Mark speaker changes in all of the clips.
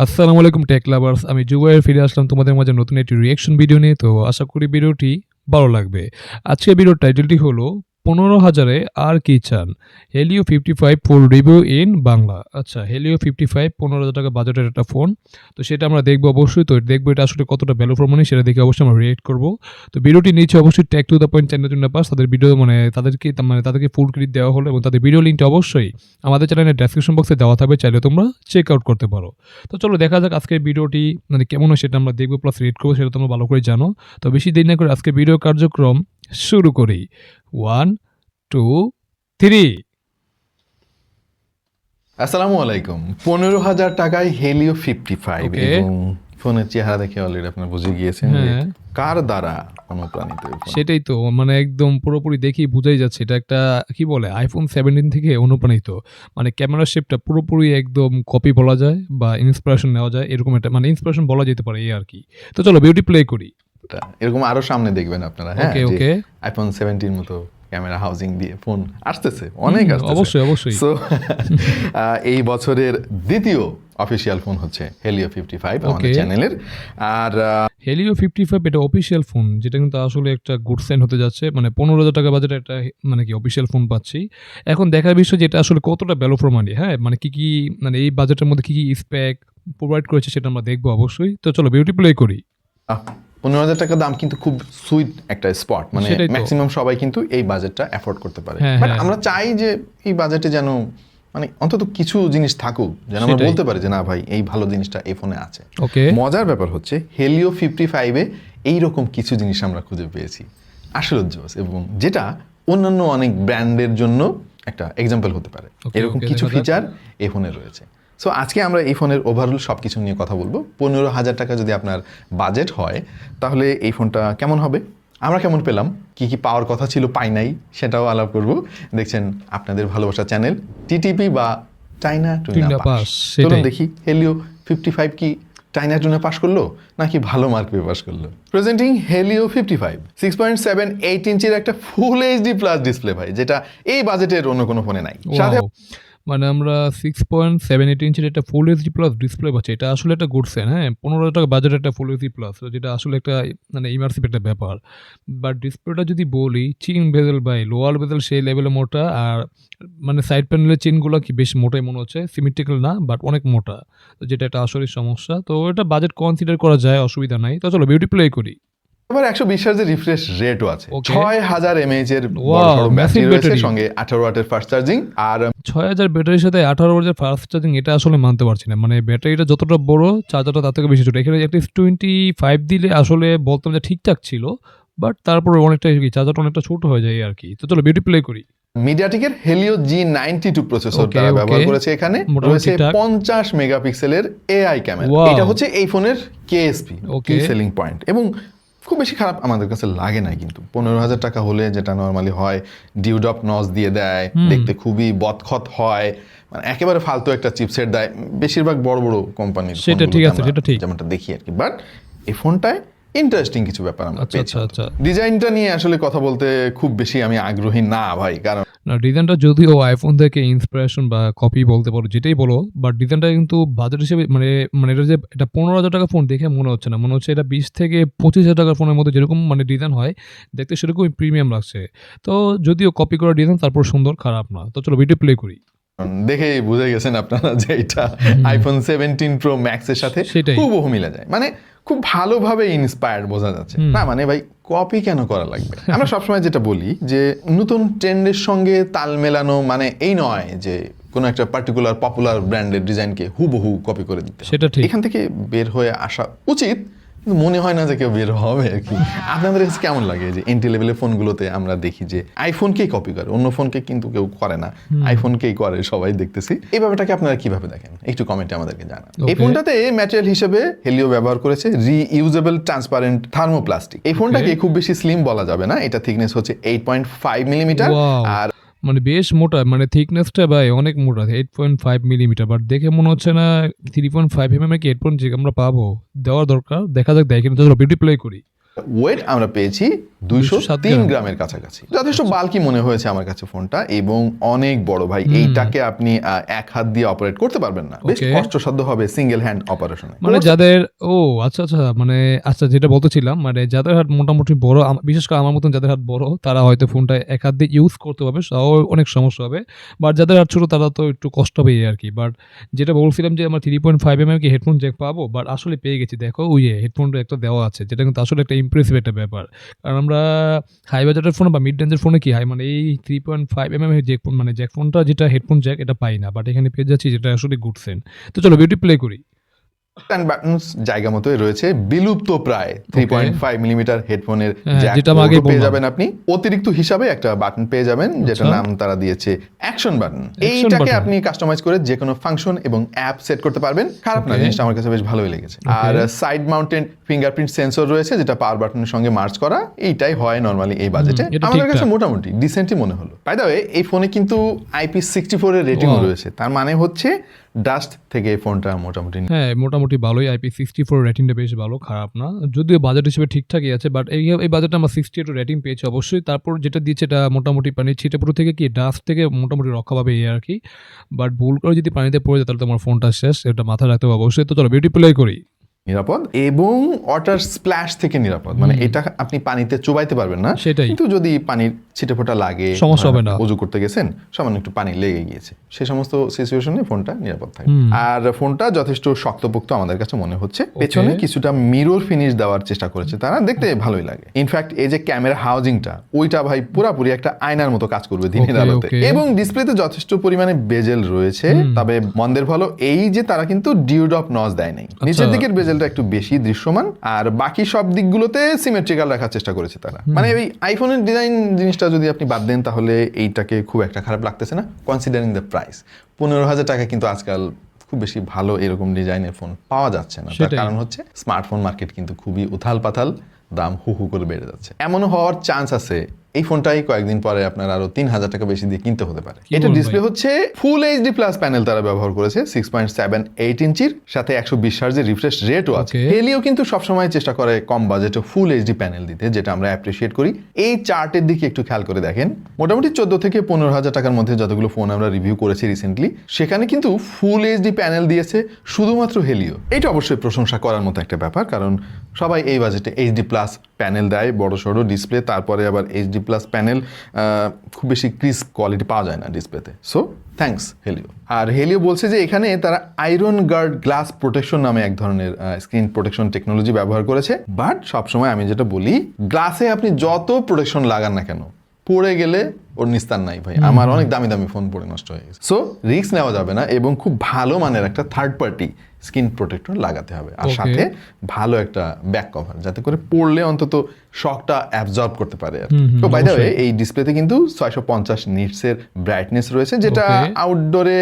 Speaker 1: আসসালামু আলাইকুম take lovers. আমি জুবায়ের ফিরে আসলাম তোমাদের মাঝে নতুন একটি রিঅ্যাকশন ভিডিও নিয়ে। তো আশা করি ভিডিওটি ভালো লাগবে। আজকের ভিডিওর টাইটেলটি হলো ১৫,০০০ এ আর কি চান? Helio 55 full review in Bangla. আচ্ছা, হেলিও 55 ৳১৫,০০০ বাজেটের একটা ফোন। তো সেটা আমরা দেখব অবশ্যই। তো দেখব এটা আসলে কতটা ভ্যালু ফর মানি সেটা দেখে অবশ্যই আমরা রিঅ্যাক্ট করব। তো ভিডিওটি নিচে অবশ্যই tag to the point channel জন্য পাস তাদের ভিডিও তাদেরকে ফুল ক্রেডিট দেওয়া হলো এবং তাদের ভিডিও লিঙ্কটা অবশ্যই আমাদের চ্যানেলের ডেসক্রিপশন বক্সে দেওয়া থাকবে। চাইলে তোমরা চেক আউট করতে পারো। তো চলো দেখা যাক আজকের ভিডিওটি কেমন হয় সেটা আমরা দেখব প্লাস রেট করবো সেটা তোমরা ভালো করে জানো। তো বেশি দেরি না করে আজকের ভিডিও কার্যক্রম শুরু করি। 1 2 3।
Speaker 2: আসসালামু আলাইকুম। ১৫,০০০ টাকায় হেলিও 55
Speaker 1: ওকে।
Speaker 2: এবং ফোনের চেহারা দেখে অলরেডি আপনারা বুঝে গিয়েছেন যে
Speaker 1: হ্যাঁ,
Speaker 2: কার দ্বারা অনুপ্রাণিত এই ফোন।
Speaker 1: সেটাই তো একদম পুরোপুরি দেখেই বোঝাই যাচ্ছে এটা একটা কি বলে iPhone 17 থেকে অনুপ্রাণিত। ক্যামেরা শেপটা পুরোপুরি একদম কপি বলা যায় বা ইন্সপিরেশন নেওয়া যায় এরকম একটা ইন্সপিরেশন বলা যেতে পারে এই আরকি। তো চলো ভিডিওটি প্লে করি।
Speaker 2: এরকম আরো সামনে দেখবেন আপনারা, হ্যাঁ,
Speaker 1: ওকে,
Speaker 2: যে
Speaker 1: ওকে।
Speaker 2: আইফোন 17 মতো ক্যামেরা হাউজিং দিয়ে ফোন আসতেছে, অনেক আসতেছে।
Speaker 1: অবশ্যই, অবশ্যই।
Speaker 2: সো এই বছরের দ্বিতীয় অফিসিয়াল ফোন হচ্ছে হেলিও 55 আমাদের
Speaker 1: ওকে।
Speaker 2: চ্যানেলের। আর
Speaker 1: হেলিও 55 এটা অফিসিয়াল ফোন যেটা কিন্তু আসলে একটা গুড সাইন হতে যাচ্ছে। ১৫,০০০ টাকা বাজেটে একটা অফিসিয়াল ফোন পাচ্ছি। এখন দেখার বিষয় যে এটা আসলে কতটা ভ্যালু ফর মানি, হ্যাঁ? কি এই বাজেটের মধ্যে কি স্পেক প্রোভাইড করেছে সেটা আমরা দেখব অবশ্যই। তো চলো ভিডিওটি প্লে করি।
Speaker 2: ১৫,০০০ টাকা দাম কিন্তু খুব সুইট একটা স্পট,
Speaker 1: সেটাই তো।
Speaker 2: ম্যাক্সিমাম সবাই কিন্তু এই বাজেটটা অ্যাফোর্ড করতে পারে।
Speaker 1: হ্যাঁ,
Speaker 2: বাট
Speaker 1: হ্যাঁ।
Speaker 2: আমরা চাই যে এই বাজেটে যেন অন্তত কিছু জিনিস থাকুক, যেন আমরা
Speaker 1: সেটাই।
Speaker 2: বলতে পারি যে না ভাই এই ভালো জিনিসটা এই ফোনে আছে।
Speaker 1: ওকে।
Speaker 2: মজার ব্যাপার হচ্ছে হেলিও 55-এ এইরকম কিছু জিনিস আমরা খুঁজে পেয়েছি আসলে জোস, এবং যেটা অন্যান্য অনেক ব্র্যান্ডের জন্য একটা এক্সাম্পল হতে পারে।
Speaker 1: ওকে,
Speaker 2: এরকম
Speaker 1: ওকে,
Speaker 2: কিছু
Speaker 1: দেখা যাক।
Speaker 2: ফিচার এই ফোনে রয়েছে। সো আজকে আমরা এই ফোনের ওভারঅল সব কিছু নিয়ে কথা বলবো। ১৫,০০০ টাকা যদি আপনার বাজেট হয় তাহলে এই ফোনটা কেমন হবে, আমরা কেমন পেলাম, কি কি পাওয়ার কথা ছিল পাই নাই সেটাও আলাপ করব। দেখছেন আপনাদের ভালোবাসা চ্যানেল টিটিপি বা চাইনা টুইনা পাস। চলুন দেখি হেলিও 55 কি চাইনা টুইনা পাস করলো নাকি ভালো মার্ক পেয়ে পাস করলো। প্রেজেন্টিং হেলিও 55 6.78 ইঞ্চির একটা ফুল এইচডি প্লাস ডিসপ্লে ভাই, যেটা এই বাজেটের অন্য কোনো ফোনে নাই। সাথে
Speaker 1: ওয়াও! আমরা 6.78 ইঞ্চির একটা ফুল এইচডি প্লাস ডিসপ্লে পাচ্ছি। এটা আসলে একটা গুড সাইন, হ্যাঁ? ৳১৫,০০০ টাকা বাজেটের একটা ফুল এইচডি প্লাস যেটা আসলে একটা ইমার্সিভ একটা ব্যাপার। বাট ডিসপ্লেটা যদি বলি চিন বেজেল ভাই, লোয়ার বেজেল সেই লেভেলে মোটা আর সাইড প্যানেলের চেইনগুলো কি বেশ মোটাই মনে হচ্ছে। সিমেট্রিক্যাল না বাট অনেক মোটা। তো যেটা একটা আসলেই সমস্যা। তো এটা বাজেট কনসিডার করা যায়, অসুবিধা নাই। তো চলো ভিডিওটি প্লে করি।
Speaker 2: আবার 120 হার্জের রিফ্রেশ রেটও আছে।
Speaker 1: ওকে।
Speaker 2: 6000 এমএএইচ এর
Speaker 1: ওয়াও!
Speaker 2: বড় ব্যাটারি
Speaker 1: ম্যাসিভ
Speaker 2: রয়েছে,
Speaker 1: ব্যাটারি।
Speaker 2: সঙ্গে 18 ওয়াটের ফাস্ট চার্জিং। আর
Speaker 1: ৬,০০০ ব্যাটারির সাথে ১৮ ওয়াটের ফাস্ট চার্জিং এটা আসলে মানতে পারছি না। ব্যাটারিটা যতটা বড় চার্জারটা তার থেকে বেশি ছোট। এখানে এটলিস্ট 25 দিলে আসলে বলতাম যে ঠিকঠাক ছিল। বাট তারপরে অনেকটা চার্জারটা অনেকটা ছোট হয়ে যায় আরকি। তো চলো ভিডিও প্লে করি।
Speaker 2: মিডিয়াটেকের হেলিও G92 প্রসেসর
Speaker 1: ওকে,
Speaker 2: তারা
Speaker 1: ওকে।
Speaker 2: ব্যবহার করেছে। এখানে
Speaker 1: মোটামুটি
Speaker 2: রয়েছে
Speaker 1: ঠিকঠাক।
Speaker 2: 50 মেগাপিক্সেলের এআই ক্যামেরা।
Speaker 1: ওয়াও!
Speaker 2: এটা হচ্ছে এই ফোনের কেএসপি,
Speaker 1: ওকে।
Speaker 2: কি সেলিং পয়েন্ট, এবং খুব বেশি খারাপ আমাদের কাছে লাগে নাই কিন্তু। ১৫,০০০ টাকা হলে যেটা নরমালি হয়, ডিউডপ নচ দিয়ে দেয়, দেখতে খুবই বদখত হয়, একেবারে ফালতু একটা চিপসেট দেয় বেশিরভাগ বড় বড় কোম্পানির।
Speaker 1: সেটা ঠিক আছে, সেটা ঠিক।
Speaker 2: যেমনটা দেখি আর কি। বাট এই ফোনটায় ইন্টারেস্টিং কিছু ব্যাপার আমরা
Speaker 1: আচ্ছা,
Speaker 2: পেয়েছি।
Speaker 1: আচ্ছা।
Speaker 2: ডিজাইনটা নিয়ে আসলে কথা বলতে খুব বেশি আমি আগ্রহী না ভাই, কারণ
Speaker 1: না, ডিজাইনটা যদিও iPhone থেকে ইন্সপিরেশন বা কপি বলতে পারো যেটাই বলো, বাট ডিজাইনটা কিন্তু বাজেট হিসেবে এটা ৳১৫,০০০ টাকা ফোন দেখে মনে হচ্ছে না। মনে হচ্ছে এটা ৳২০,০০০ থেকে ৳২৫,০০০ টাকার ফোনের মধ্যে যেরকম ডিজাইন হয়, দেখতে সেরকমই প্রিমিয়াম লাগছে। তো যদিও কপি করা ডিজাইন তারপর সুন্দর, খারাপ না। তো চলো ভিডিও প্লে করি।
Speaker 2: দেখেই বুঝে গেছেন আপনারা যে এটা আইফোন 17 প্রো ম্যাক্স এর সাথে
Speaker 1: সেটাই।
Speaker 2: হুবহু মিলে যায়। খুব ভালোভাবে ইন্সপায়ার্ড বোঝা যাচ্ছে না। ভাই কপি কেন করা লাগবে? আমরা সবসময় যেটা বলি যে নতুন ট্রেন্ডের সঙ্গে তাল মেলানো এই নয় যে কোনো একটা পার্টিকুলার পপুলার ব্র্যান্ডের ডিজাইনকে হুবহু কপি করে দিতে হবে।
Speaker 1: সেটা ঠিক।
Speaker 2: এখান থেকে বের হয়ে আসা উচিত, কিন্তু মনে হয় না যে কেউ বের হবে আর কি। আপনাদের কাছে কেমন লাগে যে এন্ট্রি লেভেলের ফোনগুলোতে আমরা দেখি যে আইফোনকেই কপি করে, অন্য ফোনকে কিন্তু কেউ করে না, আইফোনকেই করে সবাই দেখতেছি। এই ব্যাপারটাকে আপনারা কিভাবে দেখেন একটু কমেন্টে আমাদেরকে জানান। এই ফোনটাতে ম্যাটেরিয়াল হিসেবে হেলিও ব্যবহার করেছে রিইউজেবল ট্রান্সপারেন্ট থার্মোপ্লাস্টিক। এই ফোনটাকে খুব বেশি স্লিম বলা যাবে না, এটা থিকনেস হচ্ছে 8.5 মিলিমিটার।
Speaker 1: ওয়াও!
Speaker 2: আর
Speaker 1: বেশ মোটা থিকনেসটা ভাই অনেক মোটা 8.5 মিলিমিটার। বাট দেখে মনে হচ্ছে না 3.5 এর কি হেডফোন যে আমরা পাবো। দেওয়ার দরকার। দেখা যাক দেয় কিনা। তো চলো ভিডিও প্লে করি।
Speaker 2: ওয়েট আমরা পেয়েছি 203 গ্রামের কাছাকাছি। যথেষ্ট বাল্কি মনে হয়েছে আমার কাছে ফোনটা, এবং অনেক বড় ভাই। এইটাকে আপনি এক হাত দিয়ে অপারেট করতে পারবেন না, বেশ কষ্টসাধ্য হবে সিঙ্গেল হ্যান্ড অপারেশনে।
Speaker 1: মানে যাদের আচ্ছা যেটা বলতেছিলাম, মানে যাদের হাত মোটামুটি বড়, বিশেষ করে আমার মতন যাদের হাত বড়, তারা হয়তো ফোনটা এক হাত দিয়ে ইউজ করতে পারবে, তাও অনেক সমস্যা হবে। বাট যাদের হাত ছোট তারা তো একটু কষ্ট হবে আর কি। বাট যেটা বলছিলাম যে আমরা 3.5mm কি হেডফোন জ্যাক পাবো, বাট আসলে পেয়ে গেছি। দেখো ওই যে হেডফোনটা একটা দেওয়া আছে, যেটা কিন্তু আসলে একটা ইমপ্রেসিভ একটা ব্যাপার। কারণ আমরা হাই বাজেটের ফোন বা মিড রেঞ্জের ফোনে কি হয়, মানে এই 3.5mm জ্যাক ফোন, মানে জ্যাক ফোনটা যেটা হেডফোন জ্যাক, এটা পাই না। বাট এখানে পেয়ে যাচ্ছি, যেটা আসলে গুড সেন্ট। তো চলো বিউটি প্লে করি।
Speaker 2: অ্যান্ড বাটনস জায়গা মতোই রয়েছে, বিলুপ্ত প্রায় 3.5mm হেডফোনের জ্যাক
Speaker 1: যেটা আমি আগে
Speaker 2: পেয়ে যাবেন আপনি। অতিরিক্ত হিসাবে একটা বাটন পেয়ে যাবেন, যেটা নাম তারা দিয়েছে অ্যাকশন বাটন। এইটাকে আপনি কাস্টমাইজ করে যে কোনো ফাংশন এবং অ্যাপ সেট করতে পারবেন। খারাপ না, জিনিসটা আমার কাছে বেশ ভালোই লেগেছে। আর সাইড মাউন্টেড ফিঙ্গারপ্রিন্ট সেন্সর রয়েছে, যেটা পাওয়ার বাটনের সঙ্গে মার্চ করা। এইটাই হয় নরমালি এই বাজেটে, আমাদের কাছে মোটামুটি ডিসেন্টই মনে হলো। বাই দ্য ওয়ে, এই ফোনে কিন্তু IP64 এর রেটিংও রয়েছে। তার মানে হচ্ছে ডাস্ট থেকে এই ফোনটা
Speaker 1: মোটামুটি ভালোই। IP64 রেটিংটা বেশ ভালো, খারাপ না। যদিও বাজেট হিসেবে ঠিকঠাকই আছে, বাট এই বাজেটে আমরা 68 রেটিং পেয়েছি অবশ্যই। তারপর যেটা দিয়েছে এটা মোটামুটি পানি ছিটেপুরো থেকে কি ডাস্ট থেকে মোটামুটি রক্ষা পাবে এই আর কি। বাট ভুল করে যদি পানিতে পড়ে যায় তাহলে তোমার ফোনটা শেষ, এটা মাথায় রাখতে হবে অবশ্যই। তো চলো বিউটি প্লে করি।
Speaker 2: নিরাপদ এবং ওয়াটার স্প্ল্যাশ থেকে নিরাপদ, মানে এটা আপনি পানিতে চুবাইতে পারবেন না,
Speaker 1: সেটাই।
Speaker 2: কিন্তু যদি পানির ছিটেফোঁটা লাগে,
Speaker 1: সমস্যা হবে না।
Speaker 2: উজু করতে গেছেন, সামান্য একটু পানি লেগে গিয়েছে, সে সমস্ত সিচুয়েশনে ফোনটা নিরাপদ থাকে। আর ফোনটা যথেষ্ট শক্তপোক্ত আমাদের কাছে মনে হচ্ছে। পেছনে কিছুটা মিরর ফিনিশ দেওয়ার চেষ্টা করেছে তারা, দেখতে ভালোই লাগে। ইনফ্যাক্ট এই যে ক্যামেরা হাউজিংটা, ওইটা ভাই পুরাপুরি একটা আয়নার মতো কাজ করবে দিনের আলোতে। এবং ডিসপ্লেতে যথেষ্ট পরিমাণে বেজেল রয়েছে। তবে মন্দের ভালো এই যে তারা কিন্তু ডিউডপ নজ দেয় নাই, নিচের দিকের বেজেলটা একটু বেশি দৃশ্যমান, আর বাকি সব দিকগুলোতে সিমেট্রিক্যাল রাখার চেষ্টা করেছে তারা। মানে এই আইফোনের ডিজাইন জিনিসটা যদি আপনি বাদ দেন, তাহলে এইটাকে খুব একটা খারাপ লাগতেছে না, কনসিডারিং দ্য প্রাইস। 15,000 টাকা কিন্তু আজকাল খুব বেশি ভালো এরকম ডিজাইনের ফোন পাওয়া যাচ্ছে না। তার কারণ হচ্ছে স্মার্টফোন মার্কেট কিন্তু খুবই উথাল পাথাল, দাম হু হু করে বেড়ে যাচ্ছে। এমনও হওয়ার চান্স আছে এই ফোনটাই কয়েকদিন পরে আপনার আরো 3,000 টাকা বেশি দিয়ে কিনতে হতে পারে। এটা ডিসপ্লে হচ্ছে ফুল এইচডি প্লাস প্যানেল তারা ব্যবহার করেছে, 6.78 ইঞ্চির সাথে 120 হার্জের রিফ্রেশ রেটও আছে। হেলিও কিন্তু সবসময় চেষ্টা করে কম বাজেটে ফুল এইচডি প্যানেল দিতে, যেটা আমরা অ্যাপ্রিসিয়েট করি। এই চার্টের দিকে একটু খেয়াল করে দেখেন, মোটামুটি 14 থেকে 15,000 টাকার মধ্যে যতগুলো ফোন আমরা রিভিউ করেছি রিসেন্টলি, সেখানে কিন্তু ফুল এইচডি প্যানেল দিয়েছে শুধুমাত্র হেলিও। এটা অবশ্যই প্রশংসা করার মতো একটা ব্যাপার, কারণ সবাই এই বাজেটে এইচডি প্লাস প্যানেল দেয়, বড় সড়ো ডিসপ্লে, তারপরে আবার এইচডি প্লাস প্যানেল, খুব বেশি ক্রিস্প কোয়ালিটি পাওয়া যায় না ডিসপ্লেতে। So thanks Helio. আর হেলিও বলছে যে এখানে তারা আয়রন গার্ড গ্লাস প্রোটেকশন নামে এক ধরনের স্ক্রিন প্রোটেকশন টেকনোলজি ব্যবহার করেছে। বাট সবসময় আমি যেটা বলি, গ্লাসে আপনি যত প্রোটেকশন লাগান না কেন, পড়ে গেলে ওর নিস্তার নাই ভাই। আমার অনেক দামি দামি ফোন পড়ে নষ্ট হয়ে গেছে। সো রিস্ক নেওয়া যাবে না, এবং খুব ভালো মানের একটা থার্ড পার্টি স্কিন প্রোটেক্টর লাগাতে হবে, আর সাথে ভালো একটা ব্যাক কভার, যাতে করে পড়লে অন্তত শকটা অ্যাবজর্ব করতে পারে। তো বাই দ্য ওয়ে, এই ডিসপ্লেতে কিন্তু 650 নিটসের ব্রাইটনেস রয়েছে, যেটা আউটডোরে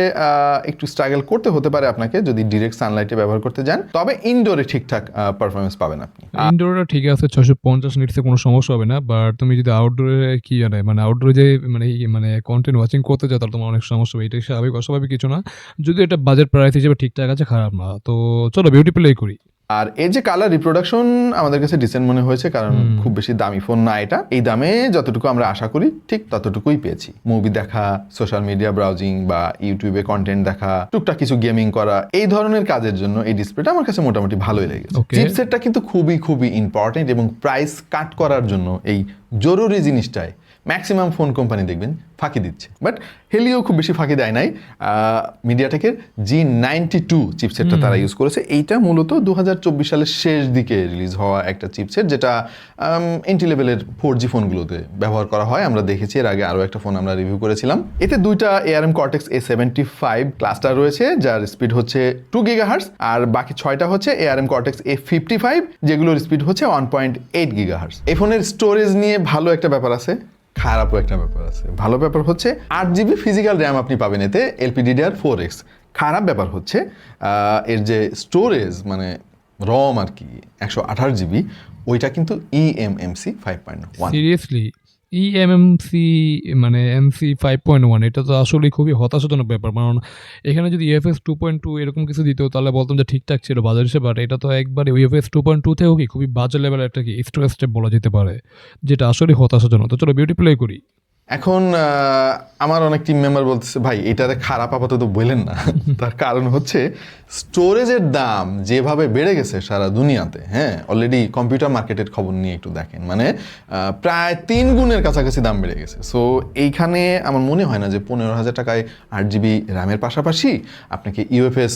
Speaker 2: একটু স্ট্রাগল করতে হতে পারে আপনাকে যদি ডিরেক্ট সানলাইটে ব্যবহার করতে যান, তবে ইনডোরে ঠিকঠাক পারফরমেন্স পাবেন আপনি।
Speaker 1: ইনডোরে ঠিক আছে, 650 নিটসে কোনো সমস্যা হবে না। বাট তুমি যদি আউটডোরে কি জানে, মানে আউটডোরে যে মানে কন্টেন্ট ওয়াচিং করতে যাও, তাহলে তোমার অনেক সমস্যা হবে। এটা স্বাভাবিক, অস্বাভাবিক কিছু না, যদি এটা বাজেট প্রাইস হিসেবে ঠিকঠাক আছে, খারাপ না। তো চলো বিউটি প্লে করি।
Speaker 2: আর এর যে কালার রিপ্রোডাকশন আমাদের কাছে ডিসেন্ট মনে হয়েছে, কারণ খুব বেশি দামি ফোন না এটা। এই দামে যতটুকু আমরা আশা করি ঠিক ততটুকুই পেয়েছি। মুভি দেখা, সোশ্যাল মিডিয়া ব্রাউজিং বা ইউটিউবে কন্টেন্ট দেখা, টুকটাক কিছু গেমিং করা, এই ধরনের কাজের জন্য এই ডিসপ্লেটা আমার কাছে মোটামুটি ভালোই লেগেছে। চিপসেটটা কিন্তু খুবই খুবই ইম্পর্টেন্ট, এবং প্রাইস কাট করার জন্য এই জরুরি জিনিসটাই ম্যাক্সিমাম ফোন কোম্পানি দেখবেন ফাঁকি দিচ্ছে, বাট হেলিও খুব বেশি ফাঁকি দেয় নাই। মিডিয়াটেকের G92 চিপসেটটা তারা ইউজ করেছে। এইটা মূলত 2024 সালের শেষ দিকে রিলিজ হওয়া একটা চিপসেট, যেটা এন্ট্রি লেভেলের 4G ফোনগুলোতে ব্যবহার করা হয়। আমরা দেখেছি এর আগে আরও একটা ফোন আমরা রিভিউ করেছিলাম। এতে দুইটা ARM Cortex A75 ক্লাস্টার রয়েছে, যার স্পিড হচ্ছে 2 GHz, আর বাকি 6টা হচ্ছে ARM Cortex A55, যেগুলোর স্পিড হচ্ছে 1.8 GHz। এই ফোনের স্টোরেজ নিয়ে ভালো একটা ব্যাপার আছে, খারাপও একটা ব্যাপার আছে। ভালো ব্যাপার হচ্ছে 8GB ফিজিক্যাল র্যাম আপনি পাবেন এতে, LPDDR4X। খারাপ ব্যাপার হচ্ছে এর যে স্টোরেজ, মানে রম আর কি, 128GB, ওইটা কিন্তু eMMC 5.1।
Speaker 1: সিরিয়াসলি eMMC মানে MC 5.1 এটা তো আসলেই খুবই হতাশাজনক ব্যাপার। কারণ এখানে যদি UFS 2.2 এরকম কিছু দিত তাহলে বলতাম যে ঠিকঠাক ছিল বাজার হিসেবে। বাট এটা তো একবারে UFS 2.2 থেকেও কি খুবই বাজে লেভেলের একটা কি স্টোরেজ স্টেপ বলা যেতে পারে। যেটা আসলেই হতাশাজনক। তো চলো বিউটি প্লে করি।
Speaker 2: এখন আমার অনেক টিম মেম্বার বলতেছে ভাই এটারে খারাপ আপাতত বললেন না। তার কারণ হচ্ছে স্টোরেজের দাম যেভাবে বেড়ে গেছে সারা দুনিয়াতে, হ্যাঁ অলরেডি কম্পিউটার মার্কেটের খবর নিয়ে একটু দেখেন, মানে প্রায় 3 গুণের কাছাকাছি দাম বেড়ে গেছে। সো এইখানে আমার মনে হয় না যে 15,000 টাকায় 8GB র্যামের পাশাপাশি আপনাকে ইউএফএস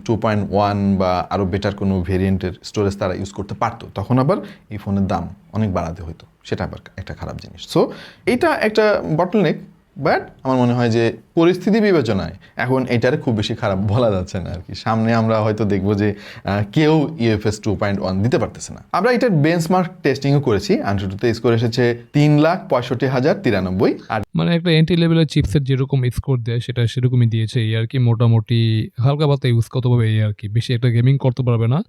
Speaker 2: 2.1 বা আরও বেটার কোনো ভেরিয়েন্টের স্টোরেজ তারা ইউজ করতে পারতো। তখন আবার এই ফোনের দাম অনেক বাড়াতে হতো, সেটা আবার একটা খারাপ জিনিস। সো এইটা একটা বটলনেক, বাট আমার মনে হয় যে পরিস্থিতি বিবেচনায় এখন এটারে খুব বেশি খারাপ বলা যাচ্ছে না আর কি। সামনে আমরা হয়তো দেখবো যে কেউ ইউএফএস 2.1 দিতে পারতেছে না। আমরা এটার বেঞ্চমার্ক টেস্টিংও করেছি। AnTuTu-তে স্কোর এসেছে 3,65,093। আর
Speaker 1: মানে একটা এন্ট্রি লেভেলের চিপসেট যেরকম স্কোর দেয় সেটা সেরকমই দিয়েছে এই আর কি। মোটামুটি হালকা পাতলা ইউজ করতে পারবে এই আর কি। বেশি একটা গেমিং করতে পারবে না।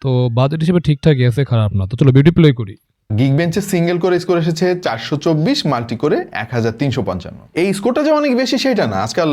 Speaker 1: তো বাজেট হিসেবে ঠিকঠাকই আছে, খারাপ না। তো চলো বিউটি প্লে করি।
Speaker 2: গিগবেঞ্চের সিঙ্গেল করে স্কোর এসেছে 424, মাল্টি করে 1,355। এই স্কোরটা যে অনেক বেশি সেটা না, আজকাল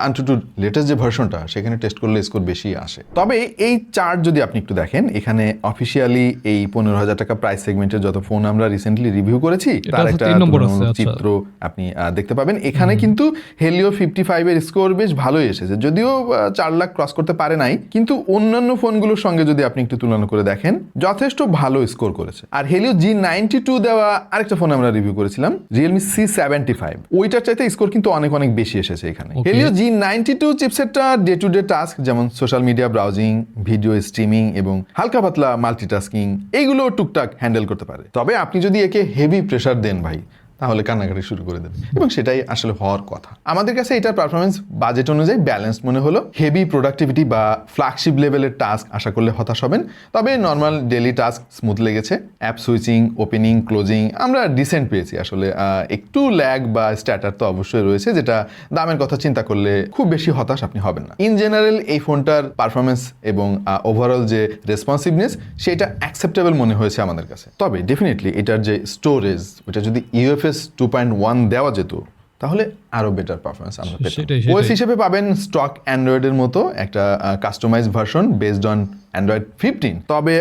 Speaker 2: AnTuTu লেটেস্ট যে ভার্সনটা সেখানে টেস্ট করলে স্কোর বেশি আসে। তবে এই চার্ট যদি আপনি একটু দেখেন, এখানে অফিসিয়ালি এই 15,000 টাকা প্রাইস সেগমেন্টের যত ফোন আমরা রিসেন্টলি রিভিউ করেছি তার একটা
Speaker 1: 3 নম্বর আছে।
Speaker 2: তুলনামূলক
Speaker 1: আচ্ছা।
Speaker 2: চিত্র আপনি দেখতে পাবেন। এখানে কিন্তু হেলিও 55 এর স্কোর বেশ ভালোই এসেছে, যদিও 4 লাখ ক্রস করতে পারে নাই, কিন্তু অন্যান্য ফোনগুলোর সঙ্গে যদি আপনি একটু তুলনা করে দেখেন যথেষ্ট ভালো স্কোর করেছে। আর হেলিও G92 দেওয়া আরেকটা ফোন আমরা রিভিউ করেছিলাম, Realme C75, ওইটার চাইতে স্কোর কিন্তু অনেক অনেক বেশি এসেছে এখানে।
Speaker 1: Okay.
Speaker 2: হেলিও G92 চিপসেটটা ডে টু ডে টাস্ক যেমন social media browsing, video streaming এবং হালকা পাতলা মাল্টিটাস্কিং এইগুলো টুকটাক হ্যান্ডেল করতে পারে। তবে আপনি যদি একে হেভি প্রেসার দেন ভাই, তাহলে কান্নাকাটি শুরু করে দেবে, এবং সেটাই আসলে হওয়ার কথা। আমাদের কাছে এটার পারফরমেন্স বাজেট অনুযায়ী ব্যালেন্সড মনে হলো। হেভি প্রোডাক্টিভিটি বা ফ্ল্যাগশিপ লেভেলের টাস্ক আশা করলে হতাশ হবেন, তবে নর্মাল ডেইলি টাস্ক স্মুথ লেগেছে। অ্যাপ সুইচিং, ওপেনিং, ক্লোজিং আমরা ডিসেন্ট পেয়েছি আসলে। একটু ল্যাগ বা স্ট্যাটার তো অবশ্যই রয়েছে, যেটা দামের কথা চিন্তা করলে খুব বেশি হতাশ আপনি হবেন না। ইন জেনারেল এই ফোনটার পারফরমেন্স এবং ওভারঅল যে রেসপন্সিভনেস সেটা অ্যাকসেপ্টেবল মনে হয়েছে আমাদের কাছে। তবে ডেফিনেটলি এটার যে স্টোরেজ, ওটা যদি ইউএফএস 2.1 দেওয়া যেত তাহলে আরো বেটার পারফরমেন্স আমরা পেতাম।
Speaker 1: সেটাই।
Speaker 2: ওএস হিসেবে পাবেন স্টক অ্যান্ড্রয়েডের মতো একটা customize version based on Android 15। তবে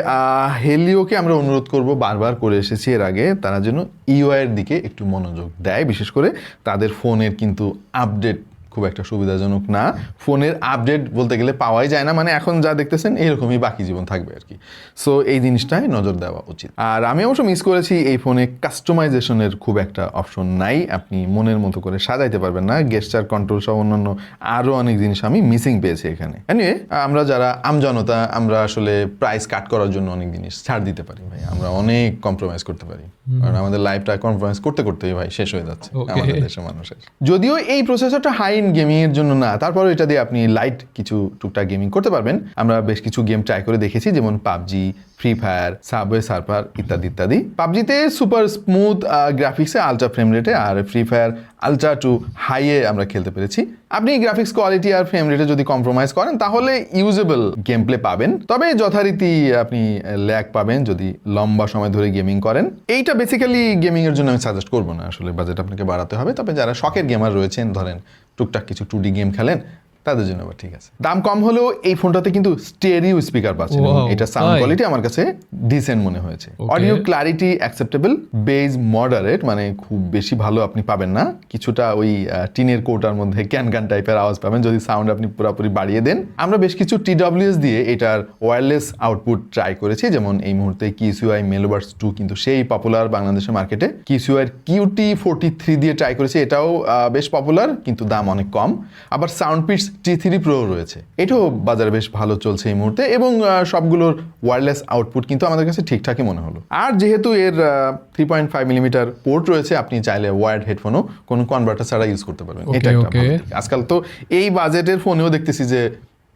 Speaker 2: হেলিওকে আমরা অনুরোধ করব, বারবার করে এসেছি এর আগে, তারা যেন ইউআই এর দিকে একটু মনোযোগ দেয়। বিশেষ করে তাদের ফোনের কিন্তু আপডেট খুব একটা সুবিধাজনক না। ফোনের আপডেট বলতে গেলে পাওয়াই যায় না, মানে এখন যা দেখতেছেন এরকমই বাকি জীবন থাকবে আর কি। সো এই জিনিসটাই নজর দেওয়া উচিত। আর আমি অবশ্য মিস করেছি এই ফোনে কাস্টমাইজেশনের খুব একটা অপশন নাই, আপনি মনের মতো করে সাজাইতে পারবেন না। গেস্টার কন্ট্রোল সহ অন্যান্য আরও অনেক জিনিস আমি মিসিং পেয়েছি এখানে। এনিওয়ে, আমরা যারা আমজনতা আমরা আসলে প্রাইস কাট করার জন্য অনেক জিনিস ছাড় দিতে পারি ভাই, আমরা অনেক কম্প্রোমাইজ করতে পারি, কারণ আমাদের লাইফটা কম্প্রোমাইজ করতে করতেই ভাই শেষ হয়ে যাচ্ছে আমাদের দেশের মানুষের। যদিও এই প্রসেসরটা হাই এন্ড গেমিং এর জন্য না, তারপরে এটা দিয়ে আপনি লাইট কিছু টুকটাক গেমিং করতে পারবেন। আমরা বেশ কিছু গেম ট্রাই করে দেখেছি, যেমন PUBG, free fire, subway surfer ইত্যাদি ইত্যাদি। পাবজিতে সুপার স্মুথ গ্রাফিক্সে আলট্রা ফ্রেম রেটে, আর ফ্রি ফায়ার আলট্রা টু হাইয়ে আমরা খেলতে পেরেছি। আপনি গ্রাফিক্স কোয়ালিটি আর ফ্রেম রেটে যদি কম্প্রোমাইজ করেন তাহলে ইউজেবল গেম প্লে পাবেন, তবে যথারীতি আপনি ল্যাগ পাবেন যদি লম্বা সময় ধরে গেমিং করেন। এইটা বেসিক্যালি গেমিং এর জন্য আমি সাজেস্ট করবো না, আসলে বাজেট আপনাকে বাড়াতে হবে। তবে যারা শখের গেমার রয়েছেন, ধরেন টুকটাক কিছু 2D গেম খেলেন, তাদের জন্য আবার ঠিক আছে। দাম কম হলেও এই ফোনটাতে কিন্তু স্টেরিও স্পিকার পাচ্ছেন, এটা সাউন্ড কোয়ালিটি আমার কাছে ডিসেন্ট মনে হয়েছে। Audio clarity acceptable, bass moderate, মানে খুব বেশি ভালো আপনি পাবেন না, কিছুটা ওই টিনের কোটার মধ্যে ক্যান টাইপের আওয়াজ পাবেন যদি সাউন্ড আপনি পুরোপুরি বাড়িয়ে দেন। আমরা বেশ কিছু TWS দিয়ে এটার ওয়্যারলেস আউটপুট ট্রাই করেছি, যেমন এই মুহূর্তে QCY মেলোবার্স 2 কিন্তু সেই পপুলার বাংলাদেশের মার্কেটে। QCY QT43 দিয়ে ট্রাই করেছি, এটাও বেশ পপুলার, কিন্তু দাম অনেক কম। আবার সাউন্ডপিটস T3 Pro রয়েছে, এটাও বাজারে বেশ ভালো চলছে এই মুহূর্তে, এবং সবগুলোর ওয়্যারলেস আউটপুট কিন্তু আমাদের কাছে ঠিকঠাকই মনে হলো। আর যেহেতু এর 3.5 মিলিমিটার পোর্ট রয়েছে, আপনি চাইলে ওয়্যার্ড হেডফোনও কোনো কনভার্টার ছাড়া ইউজ করতে পারবেন। এটা একটা ভালো দিক। আজকাল তো এই বাজেটের ফোনেও দেখতেছি যে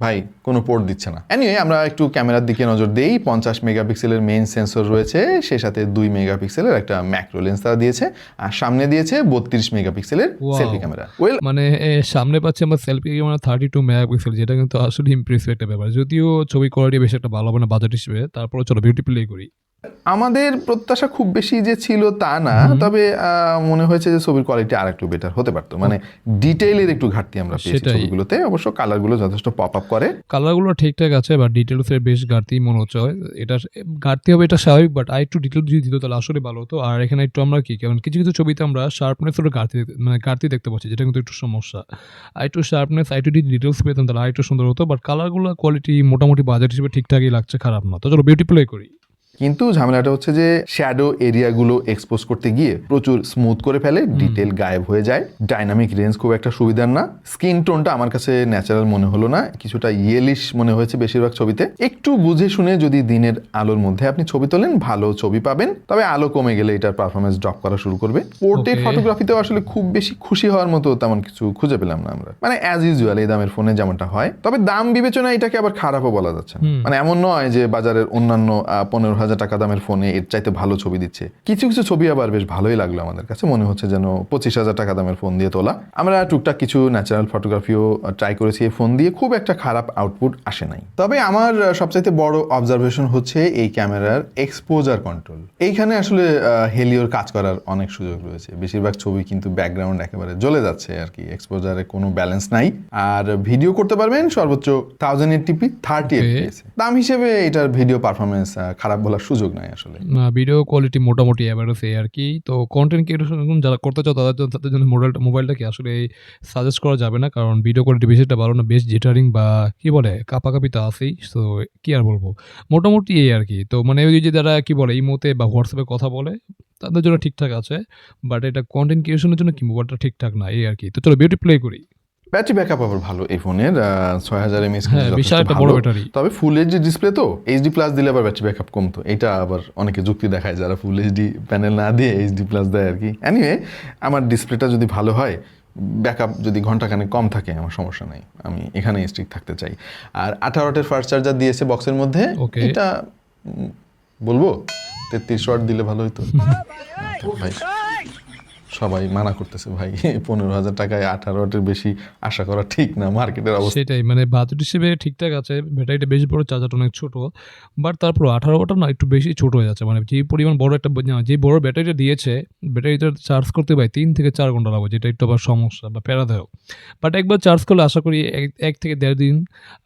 Speaker 2: ভাই কোনো পোর্ট দিচ্ছে না। এনিওয়ে, আমরা একটু ক্যামেরার দিকে নজর দেই। 50 মেগাপিক্সেলের মেইন সেন্সর রয়েছে, সেই সাথে 2 মেগাপিক্সেলের একটা ম্যাক্রো লেন্স তারা দিয়েছে, আর সামনে দিয়েছে 32 মেগাপিক্সেলের সেলফি ক্যামেরা।
Speaker 1: মানে সামনে পাচ্ছি আমরা সেলফি ক্যামেরা 32 মেগাপিক্সেল, যেটা কিন্তু আসলে ইমপ্রেসিভ একটা ব্যাপার। যদিও ছবি কোয়ালিটি বেশ একটা ভালো হবে না বাজেট হিসেবে, তারপরে চলো বিউটি প্লে করি।
Speaker 2: আমাদের প্রত্যাশা খুব বেশি যে ছিল তা না, তবে মনে হয়েছে যে ছবির কোয়ালিটি আর একটু বেটার হতে পারতো, মানে ডিটেইলের একটু ঘাটতি আমরা পেয়েছি
Speaker 1: সেটাই।
Speaker 2: ছবিগুলোতে। অবশ্য কালারগুলো যথেষ্ট পপ আপ করে।
Speaker 1: কালারগুলো ঠিকঠাক আছে, বাট ডিটেলসের বেশ ঘাটতি মনে হচ্ছে। এটা ঘাটতি হবে, এটা স্বাভাবিক, বাট আরেকটু ডিটেল যদি দিত তাহলে আসলে ভালো হতো। আর এখানে একটু আমরা কি, কারণ কিছু কিছু ছবিতে আমরা শার্পনেস এর ঘাটতি দেখতে পাচ্ছি, যেটা কিন্তু একটু সমস্যা। আরেকটু শার্পনেস, আরেকটু যদি ডিটেলস পেতাম তাহলে আরেকটু সুন্দর হতো। বাট কালারগুলো কোয়ালিটি মোটামুটি বাজেট হিসেবে ঠিকঠাকই লাগছে, খারাপ না। তো চলো বিউটি প্লে করি।
Speaker 2: কিন্তু ঝামেলাটা হচ্ছে যে শ্যাডো এরিয়াগুলো এক্সপোজ করতে গিয়ে প্রচুর স্মুথ করে ফেলে, ডিটেল গায়েব হয়ে যায়। ডাইনামিক রেঞ্জ খুব একটা সুবিধার না। স্কিন টোনটা আমার কাছে ন্যাচারাল মনে হলো না, কিছুটা ইয়েলিশ মনে হয়েছে বেশিরভাগ ছবিতে। একটু বুঝে শুনে যদি দিনের আলোর মধ্যে আপনি ছবি তোলেন, ভালো ছবি পাবেন। তবে আলো কমে গেলে এটার পারফরমেন্স ড্রপ করা শুরু করবে। Portrait
Speaker 1: Okay.
Speaker 2: ফটোগ্রাফিতেও আসলে খুব বেশি খুশি হওয়ার মতো তেমন কিছু খুঁজে পেলাম না আমরা, মানে অ্যাজ ইউজুয়াল এই দামের ফোনে যেমনটা হয়। তবে দাম বিবেচনায় এটাকে আবার খারাপও বলা যাচ্ছে না, মানে এমন নয় যে বাজারের অন্যান্য 15,000 টাকা দামের ফোনে এর চাইতে ভালো ছবি দিচ্ছে। কিছু কিছু ছবি আবার বেশ ভালোই লাগলো আমাদের কাছে, মনে হচ্ছে যেন 25,000 টাকা দামের ফোন দিয়ে তোলা। আমরা টুকটাক কিছু ন্যাচারাল ফটোগ্রাফিও ট্রাই করেছি এই ফোন দিয়ে, খুব একটা খারাপ আউটপুট আসে নাই। তবে আমার সবচাইতে বড় অবজারভেশন হচ্ছে এই ক্যামেরার এক্সপোজার কন্ট্রোল। এইখানে আসলে হেলিওর কাজ করার অনেক সুযোগ রয়েছে। বেশিরভাগ ছবি কিন্তু ব্যাকগ্রাউন্ড একেবারে জ্বলে যাচ্ছে আর কি, এক্সপোজারে কোনো ব্যালেন্স নাই। আর ভিডিও করতে পারবেন সর্বোচ্চ 1080p 30 fps। দাম হিসেবে এটার ভিডিও পারফরমেন্স খারাপ বলার সুযোগ নাই আসলে।
Speaker 1: না, ভিডিও কোয়ালিটি মোটামুটি এভারেজ এই আরকি। তো কনটেন্ট ক্রিয়েশন যারা করতে চাও তাদের জন্য মোবাইলটাকে আসলে সাজেস্ট করা যাবে না। কারণ ভিডিও কোয়ালিটি বেশি একটা ভালো না। বেশ জিটারিং বা কি বলে কাঁপাকাঁপি তো আছেই। সো কি আর বলব। মোটামুটি এই আরকি। তো মানে ওই যে যারা কি বলে ইমোতে বা WhatsApp এ কথা বলে তাদের জন্য ঠিকঠাক আছে। বাট এটা কনটেন্ট ক্রিয়েশন এর জন্য কি মোবাইলটা ঠিকঠাক না এই আরকি। তো চলো বিউটি প্লে করি।
Speaker 2: ব্যাটারি ব্যাকআপ আবার ভালো এই ফোনের, 6000 mAh
Speaker 1: হ্যাঁ, বিশাল একটা বড় ব্যাটারি।
Speaker 2: তবে ফুল এইচডি ডিসপ্লে তো এইচডি প্লাস দিলে আবার ব্যাটারি ব্যাকআপ কমতো। এটা আবার অনেকে যুক্তি দেখায় যারা ফুল এইচডি প্যানেল না দিয়ে এইচডি প্লাস দেয় আর কি। এনিওয়ে আমার ডিসপ্লেটা যদি ভালো হয়, ব্যাকআপ যদি ঘন্টাখানেক কম থাকে আমার সমস্যা নেই, আমি এখানে স্ট্রিক থাকতে চাই। আর 18 ওয়াটের ফাস্ট চার্জার দিয়েছে বক্সের মধ্যে।
Speaker 1: Okay.
Speaker 2: এটা বলবো 33 ওয়াট দিলে ভালো হতো। ভাই সবাই মানা করতেছে ভাই, 15,000 টাকায় 18 ওয়াটের বেশি আশা করা ঠিক না মার্কেটের অবস্থা।
Speaker 1: সেটাই, মানে বাজেট হিসেবে ঠিকঠাক আছে। ব্যাটারিটা বেশ বড়, চার্জারটা অনেক ছোট। বাট তারপরও 18 ওয়াটটা না একটু বেশি ছোট হয়ে যাচ্ছে। মানে যে পরিমাণ বড় একটা যে বড় ব্যাটারিটা দিয়েছে, ব্যাটারিটা চার্জ করতে ভাই 3 থেকে 4 ঘন্টা লাগবে, যেটা একটু আবার সমস্যা বা প্যারাদায়ক। বাট একবার চার্জ করলে আশা করি 1 থেকে 1.5 দিন,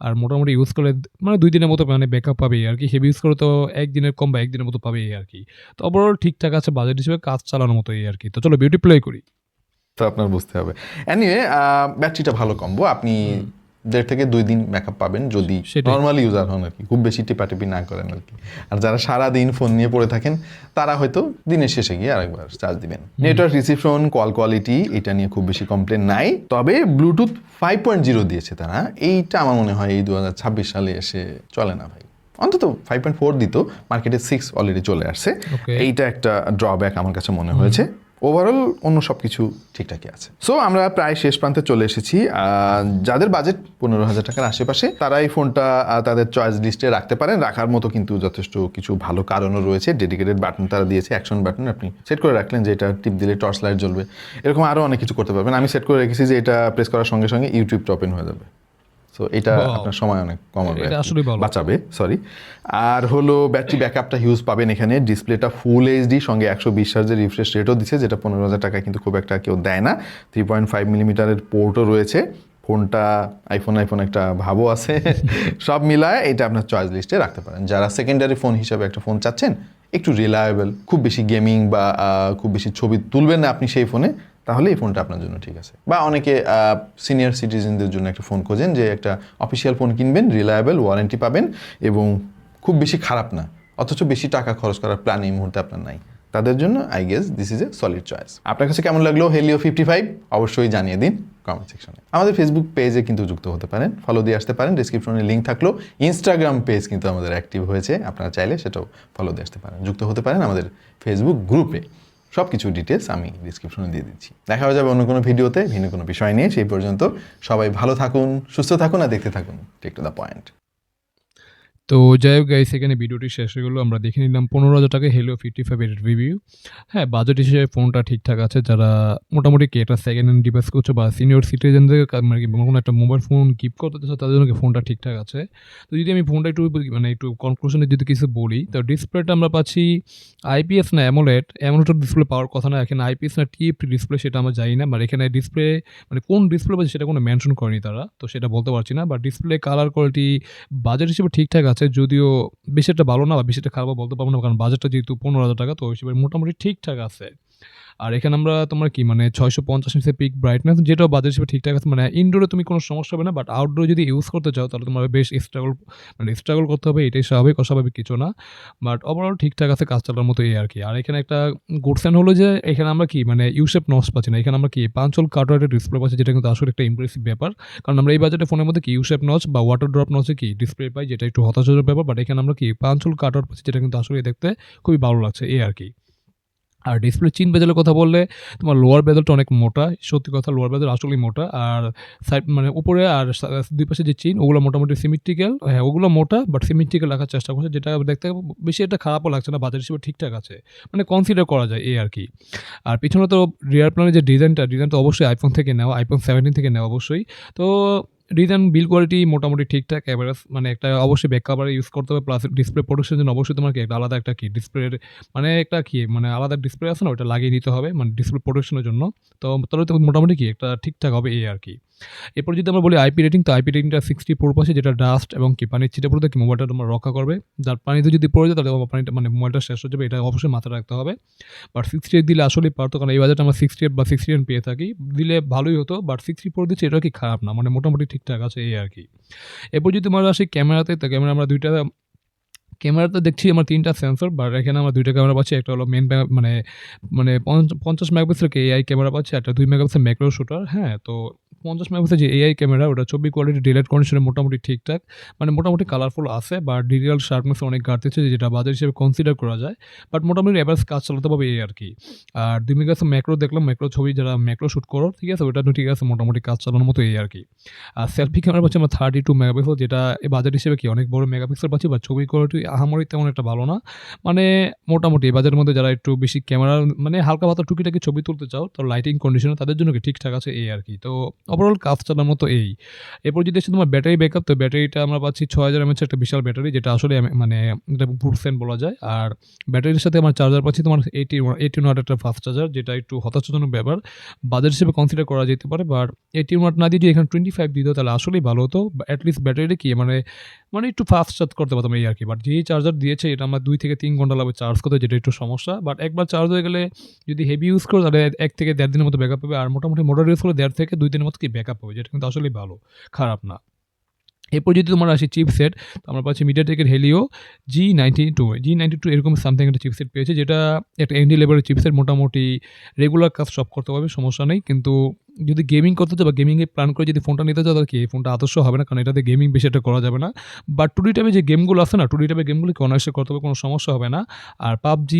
Speaker 1: আর মোটামুটি ইউজ করলে মানে 2 দিনের মতো মানে ব্যাকআপ পাবেই আরকি। হেভি ইউজ করলে তো 1 দিনের কম বা 1 দিনের মতো পাবেই আরকি। তো ওভারঅল ঠিকঠাক আছে, বাজেট হিসেবে কাজ চালানোর মতো এই আরকি। তো চলো বিউটি প্লে করি।
Speaker 2: তো আপনার বুঝতে হবে। এনিওয়ে ব্যাটারিটা ভালো কমবো, আপনি 1.5 থেকে 2 দিন ব্যাকআপ পাবেন যদি
Speaker 1: সেটাই।
Speaker 2: নর্মালি ইউজার হন আর কি, খুব বেশি টিপাটিপি না করেন আর কি। আর যারা সারাদিন ফোন নিয়ে পড়ে থাকেন তারা হয়তো দিনের শেষে গিয়ে আরেকবার চার্জ দিবেন। নেটওয়ার্ক রিসিপশন, কল কোয়ালিটি এটা নিয়ে খুব বেশি কমপ্লেন নাই। তবে ব্লুটুথ 5.0 দিয়েছে তারা, এইটা আমার মনে হয় এই 2026 সালে এসে চলে না ভাই। অন্তত 5.4 দিত, মার্কেটে 6 অলরেডি চলে আসছে।
Speaker 1: Okay.
Speaker 2: এইটা একটা ড্রব্যাক আমার কাছে মনে হয়েছে। ওভারঅল অন্য সব কিছু ঠিকঠাকই আছে। সো আমরা প্রায় শেষ প্রান্তে চলে এসেছি। যাদের বাজেট 15,000 টাকার আশেপাশে তারা এই ফোনটা তাদের চয়েস লিস্টে রাখতে পারেন। রাখার মতো কিন্তু যথেষ্ট কিছু ভালো কারণও রয়েছে। ডেডিকেটেড বাটন তারা দিয়েছে, অ্যাকশন বাটন, আপনি সেট করে রাখলেন যে এটা টিপ দিলে টর্চ লাইট জ্বলবে, এরকম আরও অনেক কিছু করতে পারবেন। আমি সেট করে রেখেছি যে এটা প্রেস করার সঙ্গে সঙ্গে ইউটিউবটা ওপেন হয়ে যাবে। সো এটা
Speaker 1: Wow.
Speaker 2: আপনার সময় অনেক কমাবে,
Speaker 1: এটা আসলেই ভালো।
Speaker 2: বাঁচাবে, সরি। আর হলো ব্যাটারি ব্যাকআপটা হিউজ পাবেন এখানে। ডিসপ্লেটা ফুল এইচডি, সঙ্গে 120 হার্জের রিফ্রেশ রেটও দিচ্ছে, যেটা 15,000 টাকায় কিন্তু খুব একটা কেউ দেয় না। 3.5 মিলিমিটারের পোর্টও রয়েছে। ফোনটা আইফোন একটা ভাবও আছে। সব মিলায় এটা আপনার চয়েস লিস্টে রাখতে পারেন। যারা সেকেন্ডারি ফোন হিসাবে একটা ফোন চাচ্ছেন, একটু রিলায়েবল, খুব বেশি গেমিং বা খুব বেশি ছবি তুলবেন না আপনি সেই ফোনে, তাহলে এই ফোনটা আপনার জন্য ঠিক আছে। বা অনেকে সিনিয়র সিটিজেনদের জন্য একটা ফোন খোঁজেন যে একটা অফিসিয়াল ফোন কিনবেন, রিলায়েবল, ওয়ারেন্টি পাবেন এবং খুব বেশি খারাপ না, অথচ বেশি টাকা খরচ করার প্ল্যান এই মুহূর্তে আপনার নাই, তাদের জন্য I guess this is a solid choice. আপনার কাছে কেমন লাগলো হেলিও 55? অবশ্যই জানিয়ে দিন কমেন্ট সেকশনে। আমাদের ফেসবুক পেজে কিন্তু যুক্ত হতে পারেন, ফলো দিয়ে আসতে পারেন, ডিসক্রিপশনে লিঙ্ক থাকলো। ইনস্টাগ্রাম পেজ কিন্তু আমাদের অ্যাক্টিভ হয়েছে, আপনারা চাইলে সেটাও ফলো দিয়ে আসতে পারেন। যুক্ত হতে পারেন আমাদের ফেসবুক গ্রুপে। সব কিছু ডিটেলস আমি ডিসক্রিপশনে দিয়ে দিচ্ছি। দেখা হয়ে যাবে অন্য কোনো ভিডিওতে ভিন্ন কোনো বিষয় নিয়ে। সেই পর্যন্ত সবাই ভালো থাকুন, সুস্থ থাকুন আর দেখতে থাকুন টেক টু দ্য পয়েন্ট।
Speaker 1: তো যাই হোক গাইস, এখানে ভিডিওটি শেষ হয়ে গেল। আমরা দেখে নিলাম ১৫,০০০ টাকায় Helio 55 এর রিভিউ। হ্যাঁ, বাজেট হিসেবে ফোনটা ঠিকঠাক আছে। যারা মোটামুটি কি একটা সেকেন্ড হ্যান্ড ডিভাইস করছো বা সিনিয়র সিটিজেনদের মানে কি কোনো একটা মোবাইল ফোন গিফট করতে চাচ্ছো, তাদের জন্য কি ফোনটা ঠিকঠাক আছে। তো যদি আমি ফোনটা একটু মানে একটু কনক্লুশন এ যদি কিছু বলি, তো ডিসপ্লেটা আমরা পাচ্ছি IPS না AMOLED। AMOLED ডিসপ্লে পাওয়ার কথা না। এখানে IPS না TFT ডিসপ্লে সেটা আমরা জানি না। বাট এখানে ডিসপ্লে মানে কোন ডিসপ্লে পাচ্ছি সেটা কোনো মেনশন করেনি তারা। তো সেটা বলতে পারছি না। But display colour quality budget হিসেবে ঠিকঠাক আছে। যদিও বেশি একটা ভালো না বা বেশি একটা খারাপও বলতে পারব না। কারণ বাজেটটা যেহেতু ১৫,০০০ টাকা, তো ওই হিসেবে মোটামুটি ঠিকঠাক আছে। আর এখানে আমরা তোমার কি মানে ৬৫০ নিটস পিক ব্রাইটনেস, যেটাও বাজেট হিসেবে ঠিকঠাক আছে। মানে ইনডোরে তুমি কোনো সমস্যা হবে না। বাট আউটডোরে যদি ইউজ করতে চাও তাহলে তোমার বেশ স্ট্রাগল করতে হবে। এটাই স্বাভাবিক, অস্বাভাবিক কিছু না। বাট ওভারঅল ঠিকঠাক আছে, কাজ চালানোর মতো এই আরকি। আর এখানে একটা গুড সাইন হলো যে এখানে আমরা কি মানে ইউ শেপ নচ পাচ্ছি না। এখানে আমরা কি পাঞ্চল কাটওয়ারের ডিসপ্লে পাচ্ছি, যেটা কিন্তু আসলে একটা ইমপ্রেসিভ ব্যাপার। কারণ আমরা এই বাজেটে ফোনের মধ্যে কি ইউ শেপ নচ বা ওয়াটার ড্রপ নচে কি ডিসপ্লে পাই, যেটা একটু হতাশাজনক ব্যাপার। বাট এখানে আমরা কি পাঞ্চল কাটওয়ার পাচ্ছি, যেটা কিন্তু আসলে দেখতে খুবই ভালো লাগছে এই আরকি। আর ডিসপ্লে চিন বেজেলের কথা বললে তোমার লোয়ার বেজেলটা অনেক মোটা। সত্যি কথা, লোয়ার বেজেল আসলেই মোটা। আর সাইড মানে উপরে আর ২ পাশে যে চিন ওগুলো মোটামুটি সিমেট্রিক্যাল। হ্যাঁ, ওগুলো মোটা বাট সিমেট্রিক্যাল রাখার চেষ্টা করছে, যেটা দেখতে বেশি একটা খারাপও লাগছে না। বাজেট হিসেবে ঠিকঠাক আছে। মানে কনসিডার করা যায় এই আরকি। আর পিছনে তো রিয়ার প্যানেলের যে ডিজাইন তো অবশ্যই iPhone থেকে নেওয়া, iPhone 17 থেকে নেওয়া অবশ্যই। তো ডিজাইন বিল্ড কোয়ালিটি মোটামুটি ঠিকঠাক এভারেজ। মানে একটা অবশ্যই ব্যাক কভার ইউজ করতে হবে। প্লাস ডিসপ্লে প্রোটেকশনের জন্য অবশ্যই তোমার কি একটা আলাদা একটা কি ডিসপ্লের মানে একটা কি মানে আলাদা ডিসপ্লে আছে না, ওটা লাগিয়ে নিতে হবে মানে ডিসপ্লে প্রোটেকশনের জন্য। তো তাহলে তো মোটামুটি কি একটা ঠিকঠাক হবে এই আরকি। এরপর যদি আমরা বলি আইপি রেটিং, তো আইপি রেটিংটা 64 পাচ্ছে, যেটা ডাস্ট এবং কি পানির ছিটে পড়লে কি মোবাইলটা তোমার রক্ষা করবে। যার পানিতে যদি পড়ে যায় তাহলে পানিটা মানে মোবাইলটা শেষ হয়ে যাবে, এটা অবশ্যই মাথায় রাখতে হবে। বাট 68 দিলে আসলেই পারতো, কারণ এই বাজেটে আমরা 68 বা 69 পেয়ে থাকি। দিলে ভালোই হতো, বাট 64 দিচ্ছে, এটা কি খারাপ না, মানে মোটামুটি ঠিকঠাক আছে এই আরকি। এরপর যদি আমরা আসি ক্যামেরাতে, তো ক্যামেরা আমরা ২ টা ক্যামেরাতে দেখছি আমার ৩ টা সেন্সর, বাট এখানে আমরা ২ টা ক্যামেরা পাচ্ছি। একটা হলো মেইন মানে মানে ৫০ মেগাপিক্সেল এআই ক্যামেরা পাচ্ছি, একটা ২ মেগাপিক্সেল ম্যাক্রো শুটার। হ্যাঁ? তো ৫০ মেগাপিক্সেল যে এআই ক্যামেরা, ওটা ছবি কোয়ালিটি ডিলাইট কন্ডিশনে মোটামুটি ঠিকঠাক। মানে মোটামুটি কালারফুল আছে, বাট ডিজিটাল শার্পনেস অনেক ঘাটতি আছে, যেটা বাজেট হিসেবে কনসিডার করা যায়। বাট মোটামুটি এভারেজ কাজ চালাতে পারবে এই আরকি। আর ২ মেগাপিক্সেল ম্যাক্রো দেখলাম, ম্যাক্রো ছবি যারা ম্যাক্রো শুট করো, ঠিক আছে? ওটা ঠিক আছে, মোটামুটি কাজ চালানোর মতো এই আরকি। আর সেলফি ক্যামেরা পাচ্ছি আমরা 32 মেগাপিক্সেল, যেটা এই বাজেট হিসেবে কি অনেক বড় মেগাপিক্সেল পাচ্ছি, বাট ছবি কোয়ালিটি আহামরি তেমন একটা ভালো না। মানে মোটামুটি এই বাজেটের মধ্যে যারা একটু বেশি ক্যামেরা মানে হালকা পাতলা টুকিটাকি ছবি তুলতে চাও, তো লাইটিং কন্ডিশনে তাদের জন্য কি ঠিকঠাক আছে এই আরকি। তো ওভারঅল কাজ চালানোর মতো এই। এরপর যদি আসে তোমার ব্যাটারি ব্যাকআপ, তো ব্যাটারিটা আমরা পাচ্ছি ৬০০০ এমএএইচ একটা বিশাল ব্যাটারি, যেটা আসলে মানে এটা % বলা যায়। আর ব্যাটারির সাথে আমার চার্জার পাচ্ছি তোমার 18 ওয়াট একটা ফাস্ট চার্জার, যেটা একটু হতাশাজনক ব্যাপার। বাজেট হিসেবে কনসিডার করা যেতে পারে, বাট 18 ওয়াট না দিয়ে যদি এখানে 25 দিত তাহলে আসলেই ভালো হতো। এট লিস্ট ব্যাটারিটা কি মানে একটু ফাস্ট চার্জ করতে পারতাম এই আরকি। বাট যেই চার্জার দিয়েছে এটা আমার ২ থেকে ৩ ঘন্টা লাগবে চার্জ করতে, যেটা একটু সমস্যা। বাট একবার চার্জ হয়ে গেলে যদি হেভি ইউজ করো তাহলে ১ থেকে ১.৫ দিনের মতো ব্যাকআপ পাবে। আর মোটামুটি মডারেট ইউজ করলে ১.৫ থেকে ২ দিনের মতো কি ব্যাকআপ পাবে, যেটা কিন্তু আসলেই ভালো, খারাপ না। এরপর যদি তোমার আসি চিপসেট, তো আমরা পাচ্ছি MediaTek-এর Helio G92 এরকম সামথিং একটা চিপসেট পেয়েছি, যেটা একটা এন্ট্রি লেভেলের চিপসেট। মোটামুটি রেগুলার কাজ সব করতে পারবে, সমস্যা নেই। কিন্তু যদি গেমিং করতে চাও বা গেমিংয়ে প্ল্যান করে যদি ফোনটা নিতে চাও, তাহলে কি এই ফোনটা আদর্শ হবে না, কারণ এটাতে গেমিং বেশি একটা করা যাবে না। বাট 2D টাইপের যে গেমগুলো আছে না, 2D টাইপের গেমগুলো অনায়াসে করতে পারবে, কোনো সমস্যা হবে না। আর PUBG,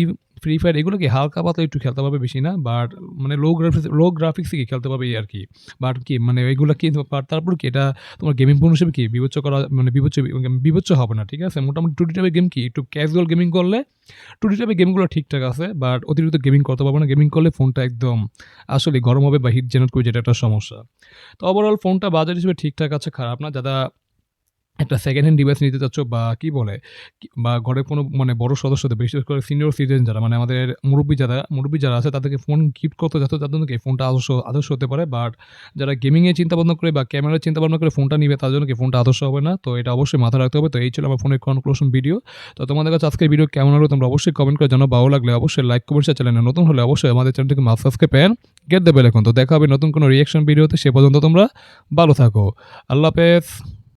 Speaker 1: ফ্রি ফায়ার এগুলো কি হালকা পাতলা একটু খেলতে পারবে, বেশি না। বাট মানে লো গ্রাফিক্সে কি খেলতে পারবে এই আরকি। বাট কি মানে এগুলা কি তারপর কি এটা তোমার গেমিং ফোন হিসেবে কি বিবেচ্য হবে না, ঠিক আছে? মোটামুটি 2D টাইপের গেম কি একটু ক্যাজুয়াল গেমিং করলে 2D টাইপের গেমগুলো ঠিকঠাক আছে, বাট অতিরিক্ত গেমিং করতে পারবে না। গেমিং করলে ফোনটা একদম আসলেই গরম হবে বা হিট জেনারেট করবে, যেটা একটা সমস্যা। তো ওভারঅল ফোনটা বাজেট হিসেবে ঠিকঠাক আছে, খারাপ না। যারা একটা সেকেন্ড হ্যান্ড ডিভাইস নিতে চাচ্ছ বা কি বলে বা ঘরের কোনো মানে বড় সদস্যদের, বিশেষ করে সিনিয়র সিটিজেন যারা মানে আমাদের মুরব্বি যারা আছে, তাদেরকে ফোন গিফট করতে যাচ্ছ, তাদের জন্য কি ফোনটা আদর্শ হতে পারে। বাট যারা গেমিংয়ে চিন্তাভাবনা করে বা ক্যামেরার চিন্তাভাবনা করে ফোনটা নিবে, তাদের জন্য কি ফোনটা আদর্শ হবে না। তো এটা অবশ্যই মাথায় রাখতে হবে। তো এই ছিল আমার ফোনের কনক্লুশন ভিডিও। তো তোমাদের কাছে আজকের ভিডিও কেমন হলো তোমরা অবশ্যই কমেন্ট করে জানাও। ভালো লাগলে অবশ্যই লাইক, কমেন্ট, শেয়ার, চ্যানেলে নতুন হলে অবশ্যই আমাদের চ্যানেলটিকে সাবস্ক্রাইব পেন গেট দ্য বেল আইকন। তো দেখা হবে নতুন কোনো রিঅ্যাকশন ভিডিওতে। সে পর্যন্ত তোমরা ভালো থাকো। আল্লাহ হাফেজ।